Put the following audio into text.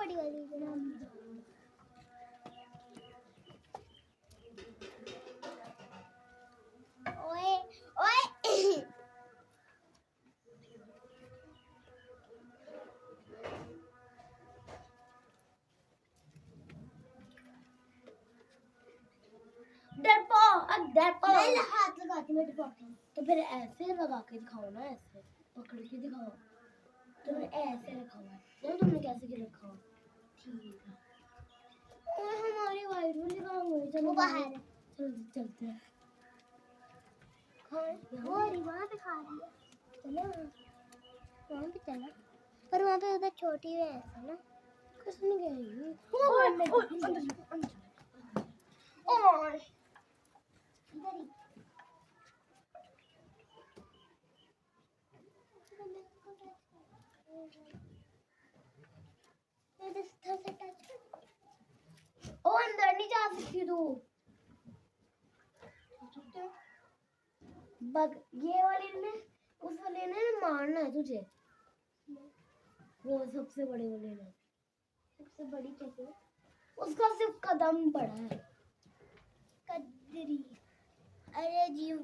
बड़ी वाली ओए ओए डरपो मैं हाथ लगाती हूँ डरपोक तो फिर ऐसे लगा के दिखाओ ना, ऐसे पकड़ के दिखाओ। तुमने ऐसे रखा हुआ है ना, तुमने कैसे रखा हुआ? ठीक है। और हमारी वाइट वाली कहाँ गई? चलो बाहर चलते हैं। वो वहाँ पे खा रही है, चलो वहाँ पे चला। पर वहाँ पे उधर छोटी है ना, कुछ नहीं कहेगी। और इधर ही ओ अंदर नहीं जा सकती तू। बग ये वाली ने उस वाले ने मारना है तुझे, वो सबसे बड़े वाले ने। सबसे बड़ी कैसे? उसका सिर्फ कदम पड़ा है। कदरी अरे जीव